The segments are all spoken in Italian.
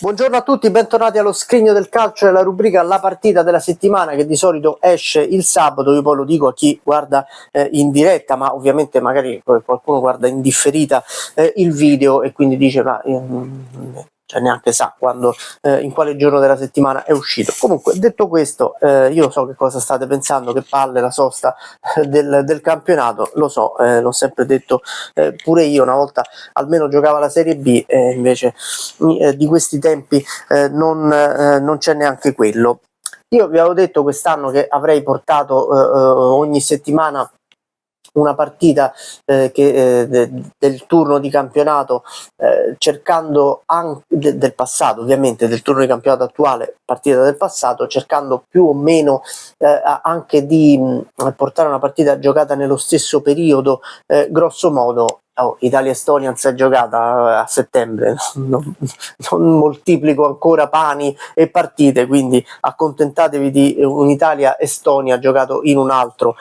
Buongiorno a tutti, bentornati allo Scrigno del Calcio, della rubrica La partita della settimana che di solito esce il sabato. Io poi lo dico a chi guarda in diretta, ma ovviamente magari qualcuno guarda in differita il video e quindi dice ma cioè neanche sa quando, in quale giorno della settimana è uscito. Comunque, detto questo, io so che cosa state pensando, che palle la sosta del campionato, lo so, l'ho sempre detto pure io, una volta almeno giocava la Serie B, invece di questi tempi non c'è neanche quello. Io vi avevo detto quest'anno che avrei portato ogni settimana una partita del turno di campionato, cercando anche del passato, ovviamente del turno di campionato attuale, partita del passato, cercando più o meno anche di portare una partita giocata nello stesso periodo, grosso modo. Italia-Estonia non si è giocata a settembre, non moltiplico ancora pani e partite, quindi accontentatevi di un'Italia-Estonia giocato in un altro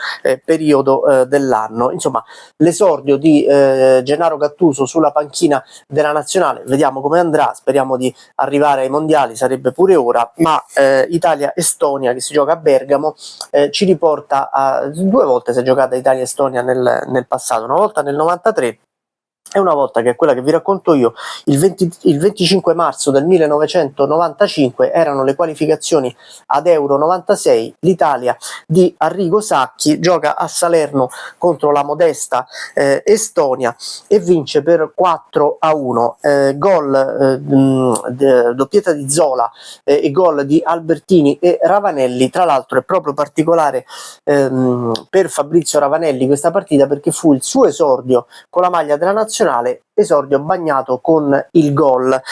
periodo dell'anno. Insomma, l'esordio di Gennaro Gattuso sulla panchina della nazionale, vediamo come andrà, speriamo di arrivare ai mondiali, sarebbe pure ora, ma Italia-Estonia che si gioca a Bergamo ci riporta a due volte si è giocata Italia-Estonia nel passato, una volta nel 93 e una volta, che è quella che vi racconto io, il 25 marzo del 1995, erano le qualificazioni ad Euro 96, l'Italia di Arrigo Sacchi gioca a Salerno contro la modesta Estonia e vince per 4-1, doppietta di Zola e gol di Albertini e Ravanelli. Tra l'altro è proprio particolare per Fabrizio Ravanelli questa partita perché fu il suo esordio con la maglia della nazionale, esordio bagnato con il gol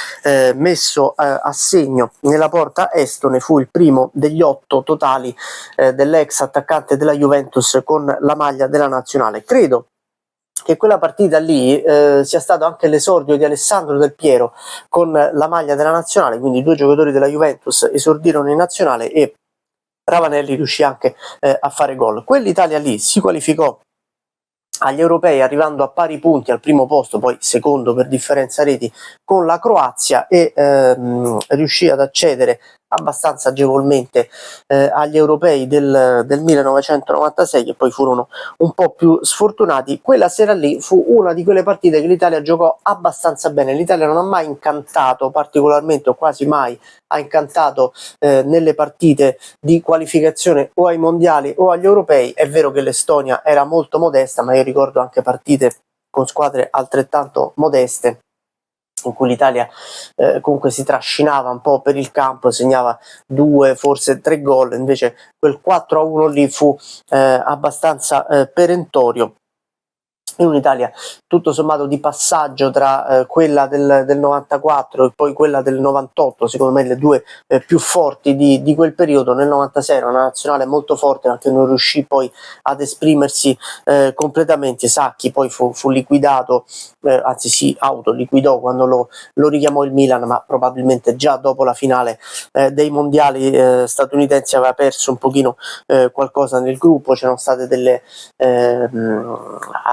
messo a segno nella porta estone. Fu il primo degli 8 totali dell'ex attaccante della Juventus con la maglia della nazionale. Credo che quella partita lì sia stato anche l'esordio di Alessandro Del Piero con la maglia della nazionale, quindi due giocatori della Juventus esordirono in nazionale e Ravanelli riuscì anche a fare gol. Quell'Italia lì si qualificò agli europei arrivando a pari punti al primo posto, poi secondo per differenza reti con la Croazia, e riuscì ad accedere abbastanza agevolmente agli europei del 1996, che poi furono un po' più sfortunati. Quella sera lì fu una di quelle partite che l'Italia giocò abbastanza bene. L'Italia non ha mai incantato particolarmente, o quasi mai ha incantato nelle partite di qualificazione o ai mondiali o agli europei. È vero che l'Estonia era molto modesta, ma io ricordo anche partite con squadre altrettanto modeste in cui l'Italia comunque si trascinava un po' per il campo, segnava 2, forse 3 gol, invece quel 4-1 lì fu abbastanza perentorio. In un'Italia tutto sommato di passaggio tra quella del 94 e poi quella del 98, secondo me le due più forti di quel periodo. Nel 96 era una nazionale molto forte, ma che non riuscì poi ad esprimersi completamente. Sacchi poi fu liquidato, anzi si autoliquidò quando lo richiamò il Milan, ma probabilmente già dopo la finale dei mondiali statunitensi aveva perso un pochino qualcosa nel gruppo. C'erano state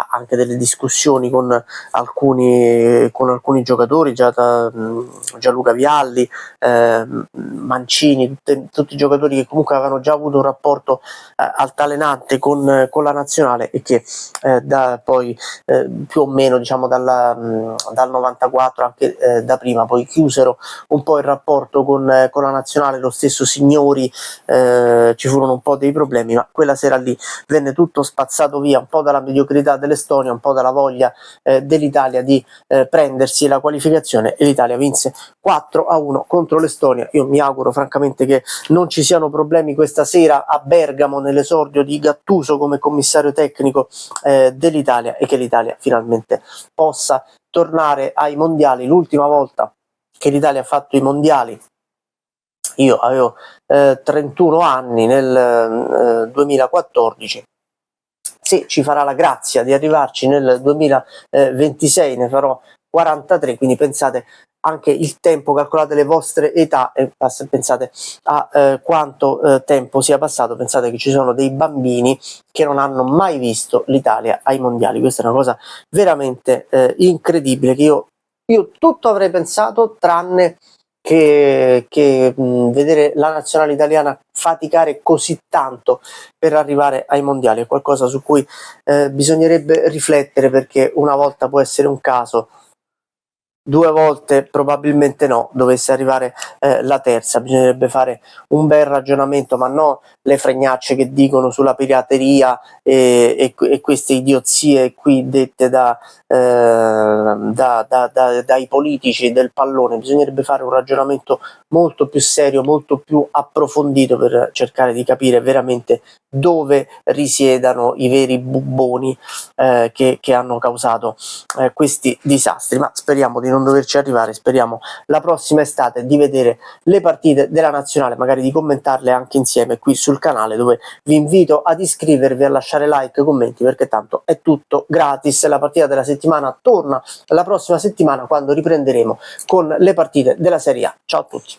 anche delle discussioni con alcuni giocatori, Gianluca Vialli, Mancini, tutti i giocatori che comunque avevano già avuto un rapporto altalenante con la nazionale e che poi più o meno diciamo dal 94, anche da prima, poi chiusero un po' il rapporto con la nazionale. Lo stesso Signori, ci furono un po' dei problemi, ma quella sera lì venne tutto spazzato via, un po' dalla mediocrità dell'Estonia, un po' dalla voglia dell'Italia di prendersi la qualificazione, e l'Italia vinse 4-1 contro l'Estonia. Io mi auguro francamente che non ci siano problemi questa sera a Bergamo nell'esordio di Gattuso come commissario tecnico dell'Italia, e che l'Italia finalmente possa tornare ai mondiali. L'ultima volta che l'Italia ha fatto i mondiali, io avevo 31 anni, nel 2014. Se ci farà la grazia di arrivarci nel 2026 ne farò 43, quindi pensate anche il tempo, calcolate le vostre età e pensate a quanto tempo sia passato. Pensate che ci sono dei bambini che non hanno mai visto l'Italia ai mondiali. Questa è una cosa veramente incredibile, che io tutto avrei pensato tranne vedere la nazionale italiana faticare così tanto per arrivare ai mondiali è qualcosa su cui bisognerebbe riflettere, perché una volta può essere un caso, 2 volte probabilmente no, dovesse arrivare la terza, bisognerebbe fare un bel ragionamento, ma no le fregnacce che dicono sulla pirateria e queste idiozie qui dette dai politici del pallone. Bisognerebbe fare un ragionamento molto più serio, molto più approfondito, per cercare di capire veramente dove risiedano i veri bubboni che hanno causato questi disastri. Ma speriamo di non doverci arrivare, speriamo la prossima estate di vedere le partite della nazionale, magari di commentarle anche insieme qui sul canale, dove vi invito ad iscrivervi, a lasciare like, commenti, perché tanto è tutto gratis. La partita della settimana torna la prossima settimana, quando riprenderemo con le partite della Serie A. Ciao a tutti.